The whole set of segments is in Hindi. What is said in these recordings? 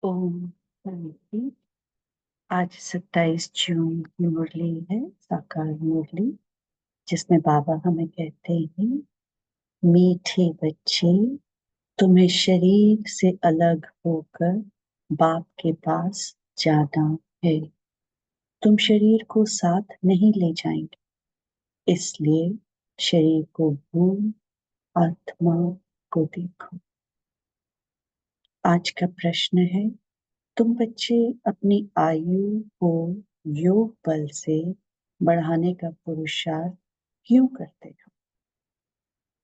ओम शांति। आज 27 जून की मुरली है, साकार मुरली, जिसमें बाबा हमें कहते हैं, मीठे बच्चे, तुम्हें शरीर से अलग होकर बाप के पास जाना है। तुम शरीर को साथ नहीं ले जाएंगे, इसलिए शरीर को भूल आत्मा को देखो। आज का प्रश्न है, तुम बच्चे अपनी आयु को योग बल से बढ़ाने का पुरुषार्थ क्यों करते हो?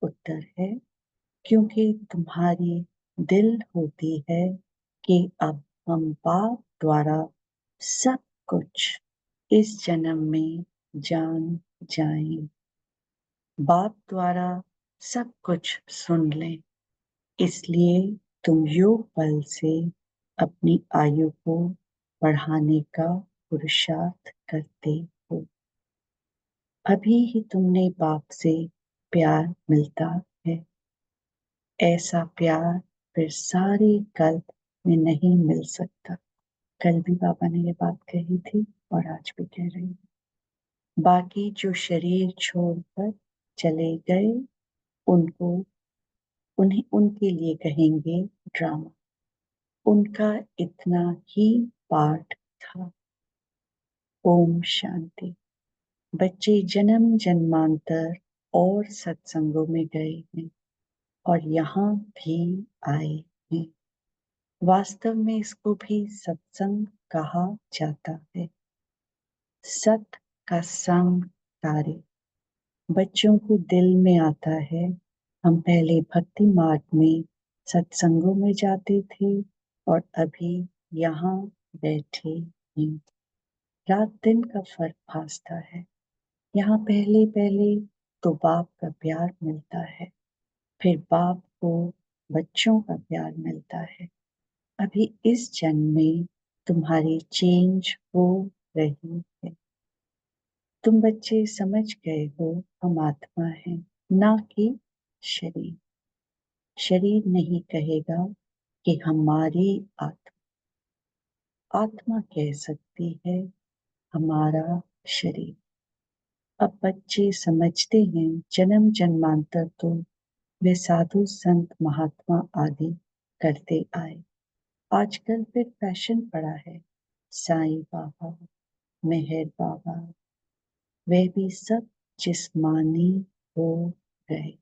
उत्तर है, क्योंकि तुम्हारी दिल होती है कि अब हम बाप द्वारा सब कुछ इस जन्म में जान जाएं, बाप द्वारा सब कुछ सुन लें। इसलिए तुम योग बल से अपनी आयु को बढ़ाने का पुरुषार्थ करते हो। अभी ही तुमने बाप से प्यार मिलता है। ऐसा प्यार फिर सारे कल्प में नहीं मिल सकता। कल भी बाबा ने ये बात कही थी और आज भी कह रही हूँ। बाकी जो शरीर छोड़कर चले गए, उनको उन्हें उनके लिए कहेंगे ड्रामा। उनका इतना ही पाठ था। ओम शांति। बच्चे जन्म जन्मांतर और सत्संगों में गए हैं और यहाँ भी आए हैं। वास्तव में इसको भी सत्संग कहा जाता है। सत का संग तारे। बच्चों को दिल में आता है, हम पहले भक्ति मार्ग में सत्संगों में जाते थे और अभी यहाँ बैठे हैं। रात दिन का फर्क भासता है। यहाँ पहले पहले तो बाप का प्यार मिलता है, फिर बाप को बच्चों का प्यार मिलता है। अभी इस जन्म में तुम्हारी चेंज हो रही है। तुम बच्चे समझ गए हो, हम आत्मा हैं, ना कि शरीर। शरीर नहीं कहेगा कि हमारी आत्मा। आत्मा कह सकती है हमारा शरीर। अब बच्चे समझते हैं, जन्म जन्मांतर तो वे साधु संत महात्मा आदि करते आए। आजकल फिर फैशन पड़ा है, साईं बाबा, मेहर बाबा, वे भी सब जिस्मानी हो गए।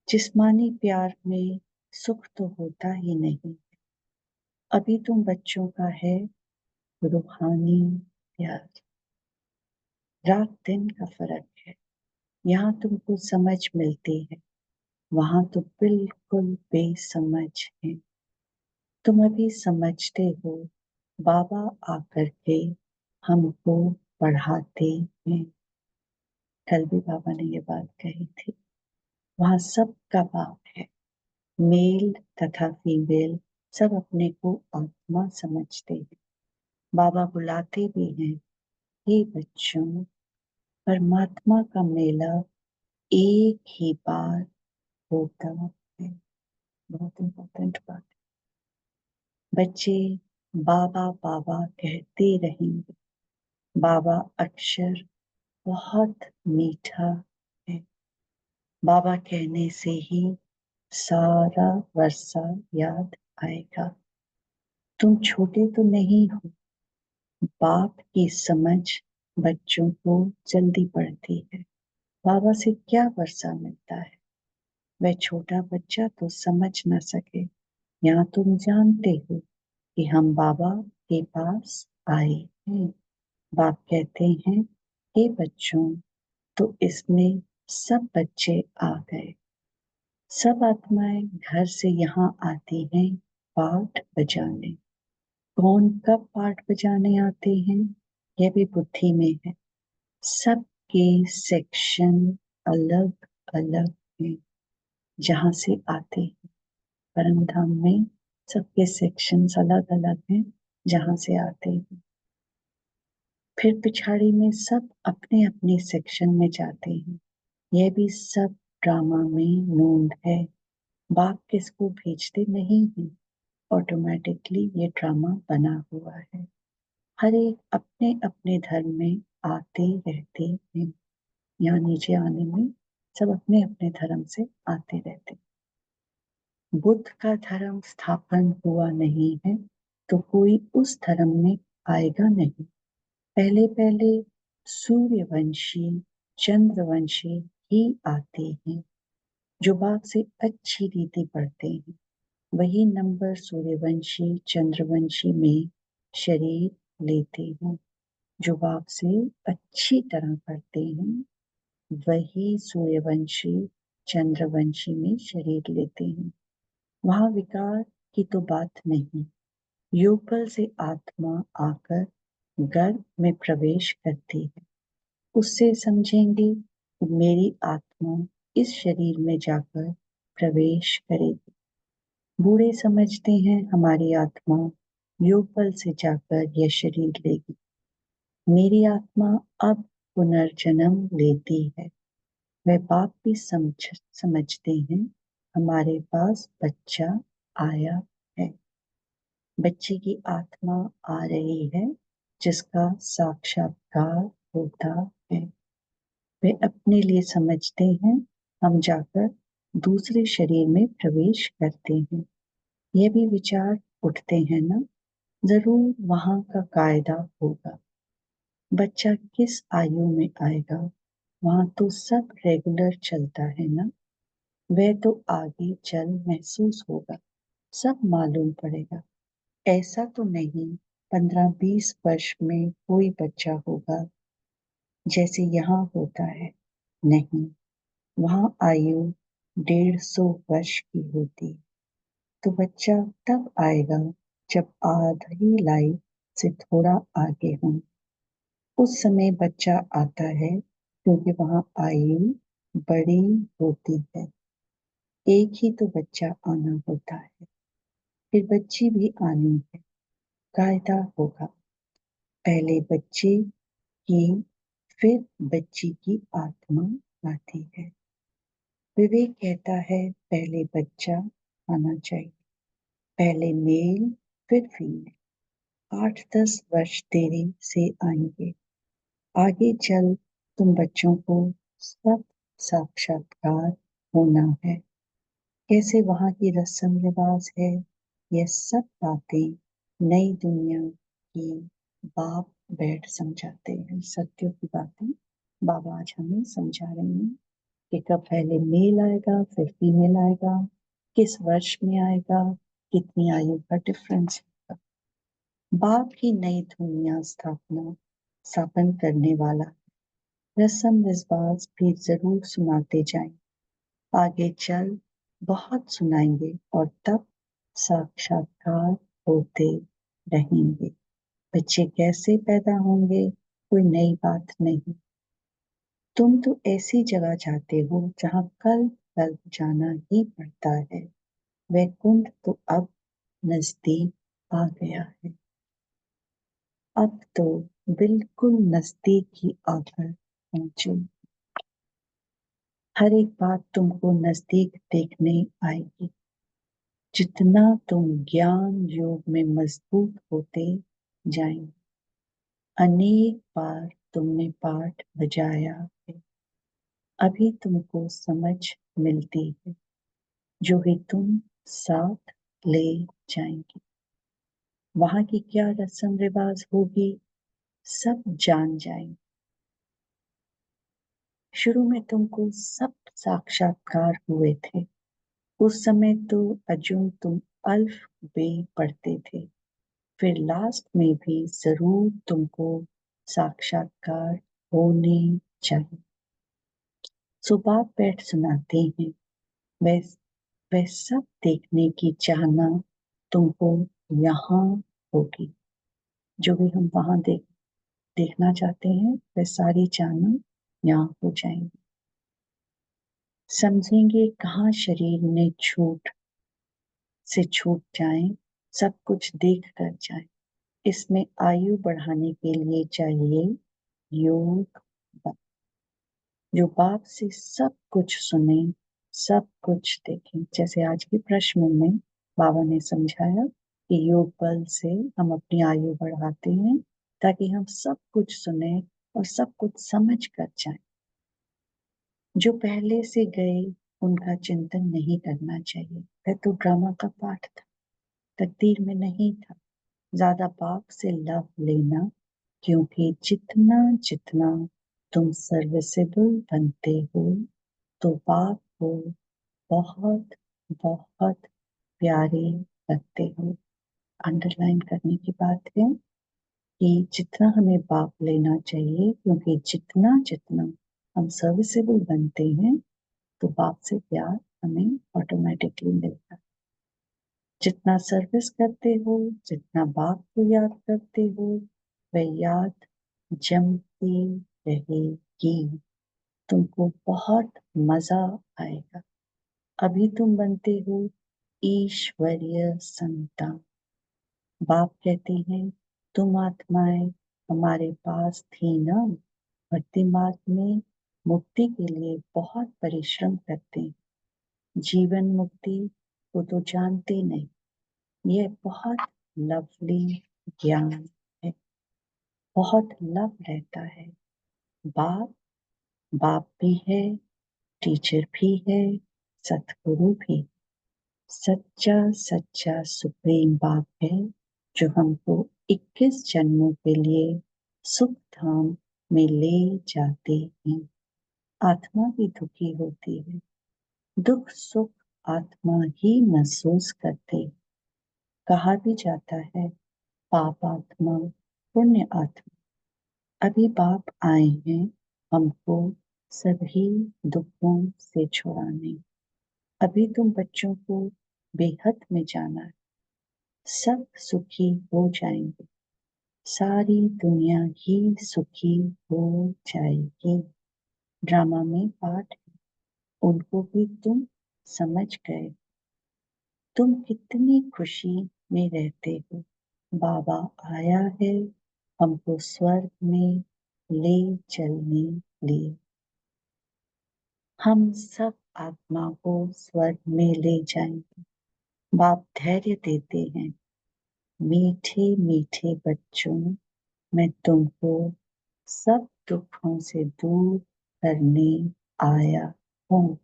जिस्मानी प्यार में सुख तो होता ही नहीं। अभी तुम बच्चों का है रूहानी प्यार। रात दिन का फर्क है। यहाँ तुमको समझ मिलती है, वहां तो बिल्कुल बेसमझ है। तुम अभी समझते हो, बाबा आकर के हमको पढ़ाते हैं। कल भी बाबा ने ये बात कही थी। वहां सबका बाप है, मेल तथा फीमेल सब अपने को आत्मा समझते हैं। बाबा बुलाते भी हैं, हे बच्चों, परमात्मा का मेला एक ही बार होता है। बहुत इंपॉर्टेंट बात। बच्चे बाबा बाबा कहते रहेंगे। बाबा अक्षर बहुत मीठा है। बाबा कहने से ही सारा वर्षा याद आएगा। तुम छोटे तो नहीं हो। बाप की समझ बच्चों को जल्दी पड़ती है। बाबा से क्या वर्षा मिलता है? वह छोटा बच्चा तो समझ न सके। यहाँ तुम जानते हो कि हम बाबा के पास आए हैं। बाप कहते हैं, हे बच्चों, तो इसमें सब बच्चे आ गए। सब आत्माएं घर से यहाँ आती हैं पाठ बजाने। कौन कब पाठ बजाने आते हैं, यह भी बुद्धि में है। सबके सेक्शन अलग अलग हैं जहाँ से आते हैं। परम धाम में सबके सेक्शंस अलग अलग हैं जहाँ से आते हैं। फिर पिछाड़ी में सब अपने अपने सेक्शन में जाते हैं। यह भी सब ड्रामा में नोंद है। बाप किसको भेजते नहीं हैं। ऑटोमेटिकली ये ड्रामा बना हुआ है। हर एक अपने अपने धर्म में आते रहते हैं। यहाँ नीचे आने में सब अपने अपने धर्म से आते रहते हैं। बुद्ध का धर्म स्थापन हुआ नहीं है तो कोई उस धर्म में आएगा नहीं। पहले पहले सूर्यवंशी चंद्रवंशी ही आते हैं जो बाप से अच्छी रीति पढ़ते हैं। वही नंबर सूर्यवंशी चंद्रवंशी में शरीर लेते हैं। जो बाप से अच्छी तरह पढ़ते हैं वही सूर्यवंशी चंद्रवंशी में शरीर लेते हैं। वहां विकार की तो बात नहीं। योगबल से आत्मा आकर गर्भ में प्रवेश करती है। उससे समझेंगे कि मेरी आत्मा इस शरीर में जाकर प्रवेश करेगी। बूढ़े समझते हैं हमारी आत्मा योग बल से जाकर यह शरीर लेगी। मेरी आत्मा अब पुनर्जन्म लेती है। वह बाप भी समझते हैं हमारे पास बच्चा आया है। बच्चे की आत्मा आ रही है जिसका साक्षात्कार होता है। वे अपने लिए समझते हैं हम जाकर दूसरे शरीर में प्रवेश करते हैं। ये भी विचार उठते हैं ना, जरूर वहां का कायदा होगा। बच्चा किस आयु में आएगा वहां तो सब रेगुलर चलता है ना। वह तो आगे चल महसूस होगा, सब मालूम पड़ेगा। ऐसा तो नहीं 15-20 वर्ष में कोई बच्चा होगा जैसे यहाँ होता है। नहीं, वहां आयु 150 वर्ष की होती। तो बच्चा तब आएगा जब आधी लाइफ से थोड़ा आगे हों। उस समय बच्चा आता है क्योंकि वहां आयु बड़ी होती है। एक ही तो बच्चा आना होता है, फिर बच्ची भी आनी है। कायदा होगा, पहले बच्चे की फिर बच्ची की आत्मा आती है। विवेक कहता है पहले बच्चा आना चाहिए, पहले मेल फिर फीमेल। 8-10 वर्ष देरी से आएंगे। आगे चल तुम बच्चों को सब साक्षात्कार होना है। कैसे वहाँ की रस्म रिवाज है, यह सब बातें नई दुनिया की बाप बैठ समझाते हैं। सत्यों की बातें बाबा आज हमें समझा रहे हैं कि कब पहले मेल आएगा फिर फीमेल आएगा, किस वर्ष में आएगा, कितनी आयु का डिफरेंस होगा। बाप की नई दुनिया स्थापन करने वाला रस्म रिवाज भी जरूर सुनाते जाएं। आगे चल बहुत सुनाएंगे और तब साक्षात्कार होते रहेंगे। बच्चे कैसे पैदा होंगे कोई नई बात नहीं। तुम तो ऐसी जगह जाते हो जहाँ कल कल जाना ही पड़ता है। वैकुंठ तो अब नजदीक आ गया है। अब तो बिल्कुल नजदीक ही आकर पहुंचे। हर एक बात तुमको नजदीक देखने आएगी। जितना तुम ज्ञान योग में मजबूत होते जाएंगे। अनेक बार तुमने पाठ बजाया है, अभी तुमको समझ मिलती है जो भी तुम साथ ले जाएंगे। वहां की क्या रस्म रिवाज होगी सब जान जाएंगे। शुरू में तुमको सब साक्षात्कार हुए थे। उस समय तो अजुन तुम अल्फ बे पढ़ते थे। फिर लास्ट में भी जरूर तुमको साक्षात्कार होने चाहिए। सो बाप बैठ सुनाते हैं। वह वह सब देखने की चाहना तुमको यहाँ होगी। जो भी हम वहां देखना चाहते हैं वह सारी चाहना यहाँ हो जाएंगी। समझेंगे कहाँ शरीर ने छूट से छूट जाए, सब कुछ देख कर जाए। इसमें आयु बढ़ाने के लिए चाहिए योग बल। जो बाप से सब कुछ सुने, सब कुछ देखें। जैसे आज के प्रश्न में बाबा ने समझाया कि योग बल से हम अपनी आयु बढ़ाते हैं ताकि हम सब कुछ सुने और सब कुछ समझ कर जाएं। जो पहले से गए उनका चिंतन नहीं करना चाहिए, वह तो ड्रामा का पाठ था, तकदीर में नहीं था। ज्यादा बाप से लव लेना, क्योंकि जितना जितना तुम सर्विसेबल बनते हो तो बाप को बहुत बहुत प्यारे लगते हो। अंडरलाइन करने की बात है कि जितना हमें बाप लेना चाहिए, क्योंकि जितना जितना हम सर्विसेबल बनते हैं तो बाप से प्यार हमें ऑटोमेटिकली मिलता है। जितना सर्विस करते हो, जितना बाप को याद करते हो, वह याद जमती रहेगी। तुमको बहुत मजा आएगा। अभी तुम बनते हो ईश्वरीय संतान। बाप कहते हैं, तुम आत्माएं हमारे पास थी ना, भक्ति मार्ग में मुक्ति के लिए बहुत परिश्रम करते हैं। जीवन मुक्ति को तो जानते नहीं। यह बहुत लवली ज्ञान है, बहुत लव रहता है। बाप बाप भी है, टीचर भी है, सतगुरु भी। सच्चा सच्चा सुप्रीम बाप है जो हमको 21 जन्मों के लिए सुख धाम में ले जाते हैं। आत्मा भी दुखी होती है, दुख सुख आत्मा ही महसूस करते। कहा भी जाता है, पाप आत्मा पुण्य आत्मा। अभी बाप आए हैं हमको सभी दुखों से छुड़ाने। अभी तुम बच्चों को बेहद में जाना है, सब सुखी हो जाएंगे, सारी दुनिया ही सुखी हो जाएगी। ड्रामा में पाठ है, उनको भी तुम समझ गए। तुम कितनी खुशी में रहते हो। बाबा आया है हमको स्वर्ग में ले चलने लिए। हम सब आत्मा को स्वर्ग में ले जाएंगे। बाप धैर्य देते हैं, मीठे मीठे बच्चों, मैं तुमको सब दुखों से दूर करने आया हूँ।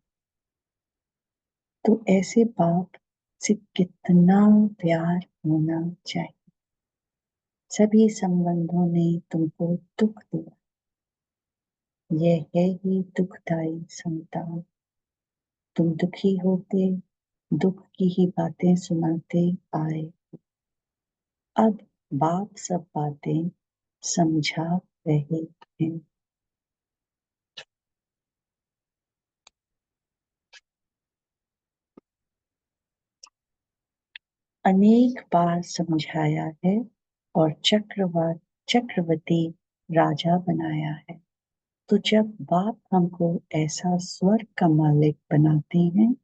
तो ऐसे बाप से कितना प्यार होना चाहिए। सभी संबंधों ने तुमको दुख दिया, यह है ही दुखदाई संतान। तुम दुखी होते, दुख की ही बातें सुनाते आए। अब बाप सब बातें समझा रहे हैं। अनेक बार समझाया है और चक्रवर्ती राजा बनाया है। तो जब बाप हमको ऐसा स्वर्ग का मालिक बनाते हैं,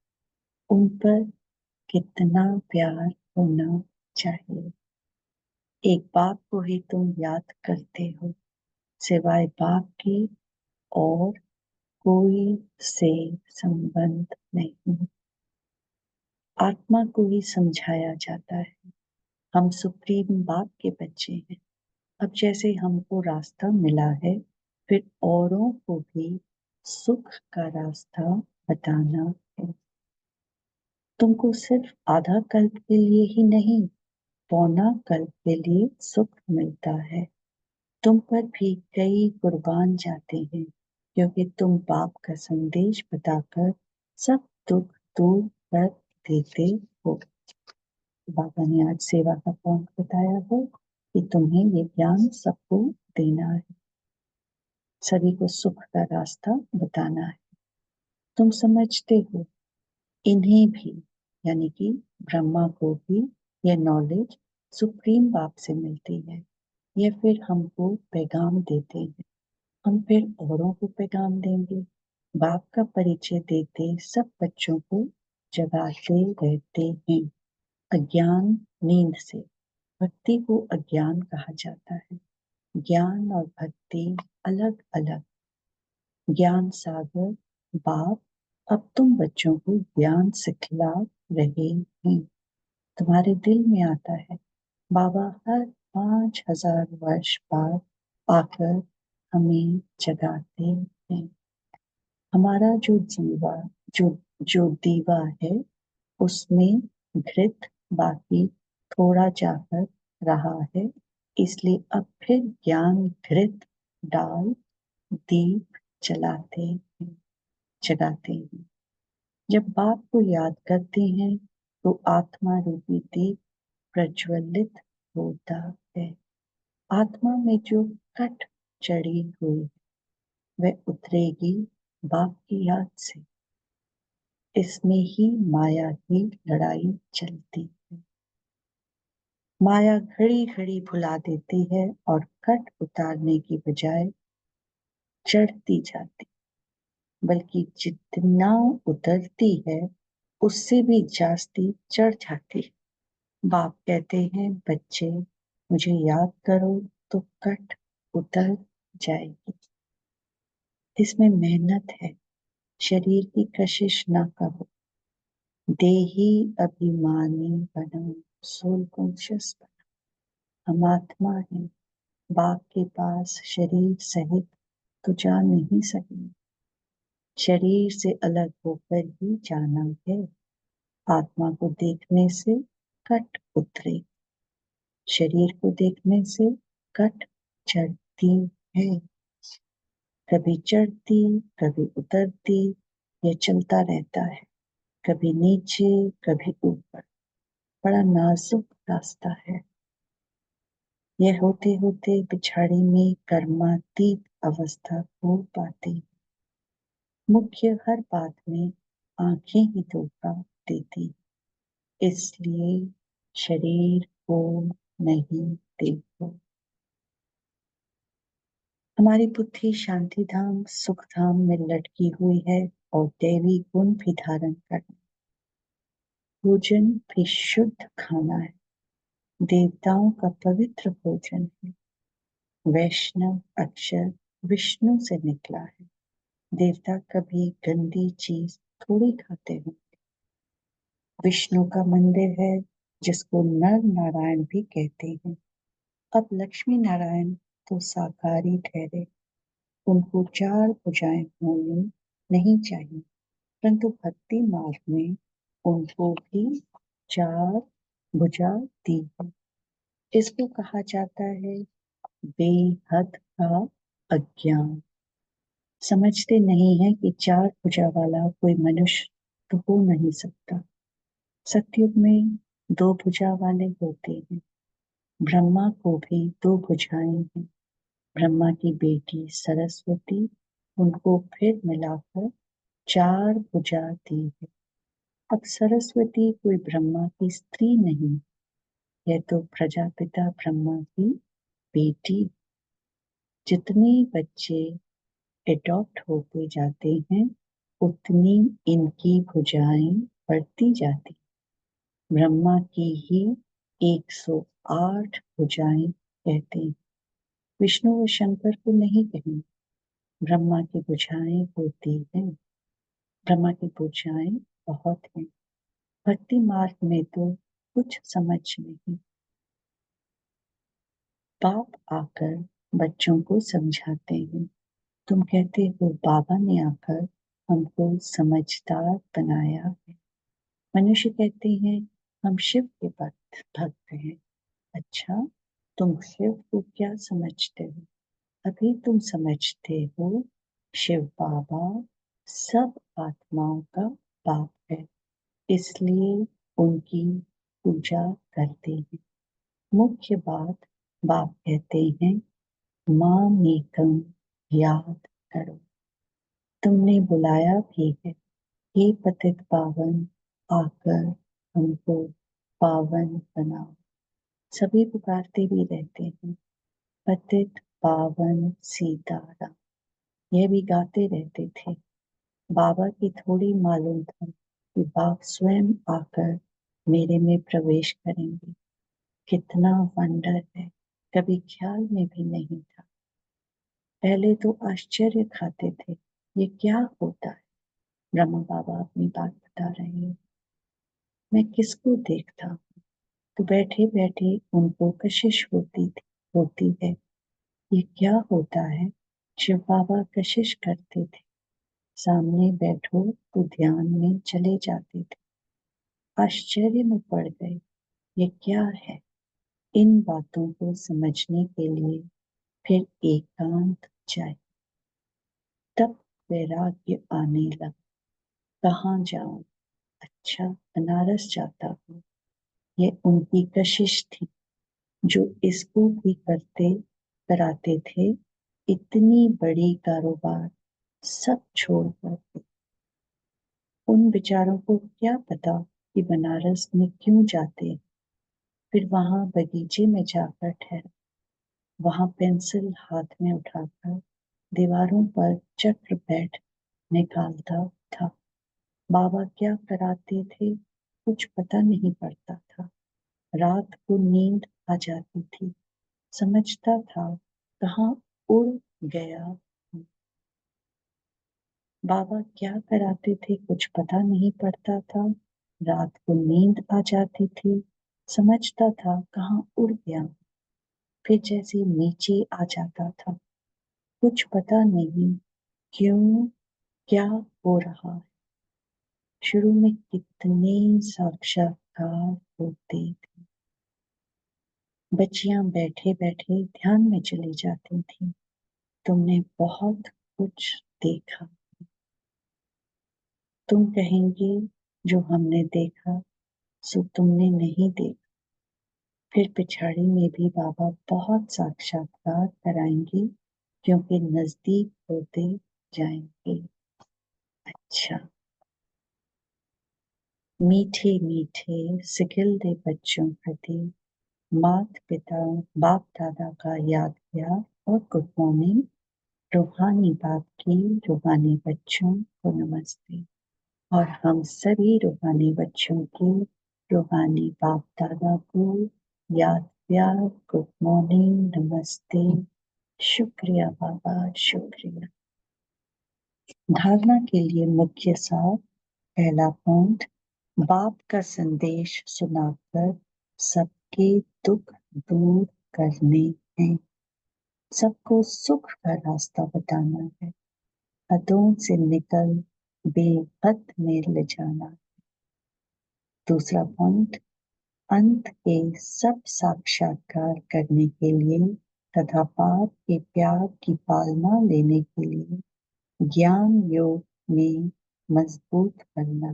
उन पर कितना प्यार होना चाहिए। एक बाप को ही तुम याद करते हो, सिवाय बाप के और कोई से संबंध नहीं। आत्मा को ही समझाया जाता है, हम सुप्रीम बाप के बच्चे हैं। अब जैसे हमको रास्ता मिला है, फिर औरों को भी सुख का रास्ता बताना है। तुमको सिर्फ आधा कल्प के लिए ही नहीं, पौना कल्प के लिए सुख मिलता है। तुम पर भी कई कुर्बान जाते हैं, क्योंकि तुम बाप का संदेश बताकर सब दुख दूर कर देते हो। बाबा ने आज सेवा का पॉइंट बताया है कि तुम्हें ये ज्ञान सबको देना है, सभी को सुख का रास्ता बताना है। तुम समझते हो, इन्हें भी यानी कि ब्रह्मा को भी यह नॉलेज सुप्रीम बाप से मिलती है। ये फिर हमको पैगाम देते हैं, हम फिर औरों को पैगाम देंगे। बाप का परिचय देते सब बच्चों को जगाते रहते हैं अज्ञान नींद से। भक्ति को अज्ञान कहा जाता है। ज्ञान और भक्ति अलग अलग। ज्ञान सागर बाप अब तुम बच्चों को ज्ञान सिखला रहे हैं। तुम्हारे दिल में आता है। बाबा हर 5000 वर्ष बाद आकर हमें जगाते हैं। हमारा जो जो दीवा है उसमें घृत बाकी थोड़ा जाकर रहा है, इसलिए अब फिर ज्ञान घृत डाल दीप जगाते हैं। जब बाप को याद करते हैं तो आत्मा रूपी दीप प्रज्वलित होता है। आत्मा में जो कट चढ़ी हुई वह उतरेगी बाप की याद से। इसमें ही माया की लड़ाई चलती है। माया घड़ी घड़ी भुला देती है और कट उतारने की बजाय चढ़ती जाती, बल्कि जितना उतरती है उससे भी जास्ती चढ़ जाती है। बाप कहते हैं, बच्चे मुझे याद करो तो कट उतर जाएगी। इसमें मेहनत है। शरीर की कशिश ना करो। देही अभिमानी बनो, सोल कॉन्शियस बनो। हम आत्मा है। बाप के पास शरीर सहित तो जा नहीं सकेंगे। शरीर से अलग होकर ही जाना है। आत्मा को देखने से कट उतरे, शरीर को देखने से कट चढ़ती है। कभी चढ़ती कभी उतरती, यह चलता रहता है। कभी नीचे कभी ऊपर, बड़ा नाजुक रास्ता है। यह होते होते पिछाड़ी में कर्मातीत अवस्था हो पाती। मुख्य हर बात में आंखें ही धोखा देती, इसलिए शरीर को नहीं देखो। हमारी बुद्धि शांति धाम सुख धाम में लटकी हुई है और दैवी गुण भी धारण करना। भोजन भी शुद्ध खाना है, देवताओं का पवित्र भोजन है। वैष्णव अक्षर विष्णु से निकला है। देवता कभी गंदी चीज थोड़ी खाते हैं। विष्णु का मंदिर है जिसको नर नारायण भी कहते हैं। अब लक्ष्मी नारायण तो साकारी ठहरे, उनको 4 भुजाएं होनी नहीं चाहिए, परंतु भक्ति मार्ग में उनको भी 4 भुजा दी है। इसको कहा जाता है बेहद का अज्ञान। समझते नहीं है कि 4 भुजा वाला कोई मनुष्य तो हो नहीं सकता। सतयुग में 2 भुजा वाले होते हैं। ब्रह्मा को भी 2 भुजाएं हैं। ब्रह्मा की बेटी सरस्वती, उनको फिर मिलाकर 4 भुजा दी है। अब सरस्वती कोई ब्रह्मा की स्त्री नहीं, यह तो प्रजापिता ब्रह्मा की बेटी। जितने बच्चे एडॉप्ट होते जाते हैं उतनी इनकी भुजाएं बढ़ती जाती। ब्रह्मा की ही 108 भुजाएं कहते हैं। विष्णु व शंकर को नहीं कहें। ब्रह्मा की भुजाएं होती हैं। ब्रह्मा की भुजाएं बहुत हैं। भक्ति मार्ग में तो कुछ समझ नहीं। बाप आकर बच्चों को समझाते हैं। तुम कहते हो बाबा ने आकर हमको समझदार बनाया है। मनुष्य कहते हैं हम शिव के भक्त हैं। अच्छा, तुम शिव को क्या समझते हो? अभी तुम समझते हो शिव बाबा सब आत्माओं का बाप है, इसलिए उनकी पूजा करते हैं। मुख्य बात बाप कहते हैं माम एकम याद करो। तुमने बुलाया भी है, हे पतित पावन आकर हमको पावन बनाओ। सभी पुकारते भी रहते हैं पतित पावन सीताराम, यह भी गाते रहते थे। बाबा की थोड़ी मालूम था कि बाप स्वयं आकर मेरे में प्रवेश करेंगे। कितना वंडर है, कभी ख्याल में भी नहीं था। पहले तो आश्चर्य खाते थे, ये क्या होता है। ब्रह्मा बाबा अपनी बात बता रहे हैं। मैं किसको देखता हूँ? तो बैठे बैठे उनको कशिश होती है, ये क्या होता है। शिव बाबा कशिश करते थे, सामने बैठो तो ध्यान में चले जाते थे। आश्चर्य में पड़ गए, ये क्या है। इन बातों को समझने के लिए फिर एकांत चाहिए, तब वैराग्य आने लगा। कहाँ जाऊं, अच्छा बनारस जाता हूँ। ये उनकी कशिश थी, जो इसको भी कराते थे। इतनी बड़ी कारोबार सब छोड़कर। उन बेचारों को क्या पता कि बनारस में क्यों जाते। फिर वहां बगीचे में जाकर ठहरा, वहां पेंसिल हाथ में उठाकर दीवारों पर चक्र बैठ निकालता था। बाबा क्या कराते थे कुछ पता नहीं पड़ता था। रात को नींद आ जाती थी, समझता था कहाँ उड़ गया हूँ। बाबा क्या कराते थे कुछ पता नहीं पड़ता था। रात को नींद आ जाती थी, समझता था कहाँ उड़ गया। फिर जैसे नीचे आ जाता था, कुछ पता नहीं क्यों क्या हो रहा है। शुरू में कितने साक्षात्कार होते थे। बच्चियां बैठे बैठे ध्यान में चली जाती थी। तुमने बहुत कुछ देखा। तुम कहेंगे जो हमने देखा सो तुमने नहीं देखा। फिर पिछाड़ी में भी बाबा बहुत साक्षात्कार कराएंगे, क्योंकि नजदीक होते जाएंगे। अच्छा, मीठे मीठे सिखिलते बच्चों प्रति माता पिता बाप दादा का याद किया और गुड मॉर्निंग। रूहानी बाप की रूहानी बच्चों को नमस्ते। और हम सभी रूहानी बच्चों की रूहानी बाप दादा को याद प्यार गुड मॉर्निंग नमस्ते। शुक्रिया बाबा, शुक्रिया। धारणा के लिए मुख्य सार। पहला पॉइंट, बाप का संदेश सुनाकर सबके दुख दूर करने हैं। सबको सुख का रास्ता बताना है। हदों से निकल बेहद में ले जाना। दूसरा पॉइंट, अंत के सब साक्षात्कार करने के लिए तथा पाप के प्यार की पालना लेने के लिए ज्ञान योग में मजबूत बनना।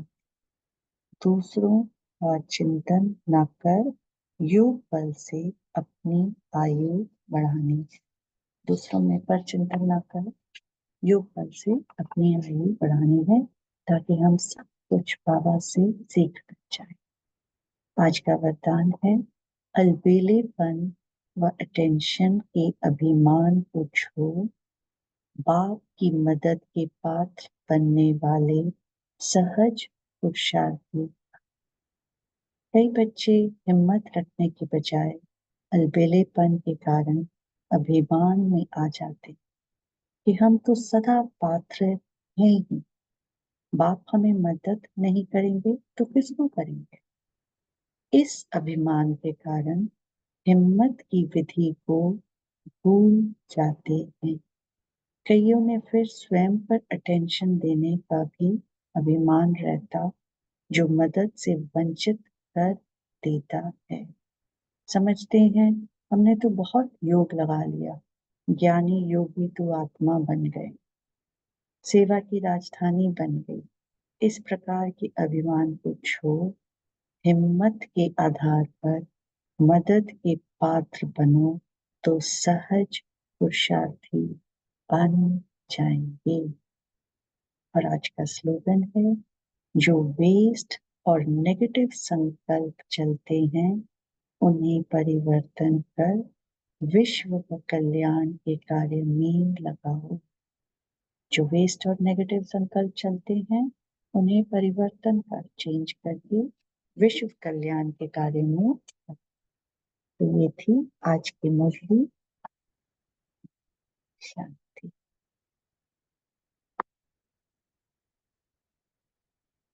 दूसरों का चिंतन न कर योग बल से अपनी आयु बढ़ानी। दूसरों में पर चिंतन न कर योग बल से अपनी आयु बढ़ानी है, ताकि हम सब कुछ बाबा से सीख कर जाए। आज का वरदान है, अलबेलेपन व अटेंशन के अभिमान को छोड़ बाप की मदद के पात्र बनने वाले सहज पुरुषार्थी। कई बच्चे हिम्मत रखने के बजाय अलबेलेपन के कारण अभिमान में आ जाते कि हम तो सदा पात्र हैं ही, बाप हमें मदद नहीं करेंगे तो किसको करेंगे। इस अभिमान के कारण हिम्मत की विधि को भूल जाते हैं। कईयों ने फिर स्वयं पर अटेंशन देने का भी अभिमान रहता, जो मदद से वंचित कर देता है। समझते हैं हमने तो बहुत योग लगा लिया, ज्ञानी योगी तो आत्मा बन गए, सेवा की राजधानी बन गई। इस प्रकार के अभिमान को छोड़ हिम्मत के आधार पर मदद के पात्र बनो, तो सहज पुरुषार्थी बन जाएंगे। और आज का स्लोगन है, जो वेस्ट और नेगेटिव संकल्प चलते हैं उन्हें परिवर्तन कर विश्व व कल्याण के कार्य में लगाओ। जो वेस्ट और नेगेटिव संकल्प चलते हैं उन्हें परिवर्तन कर चेंज करके विश्व कल्याण के कार्य में। तो ये थी आज की मुरली।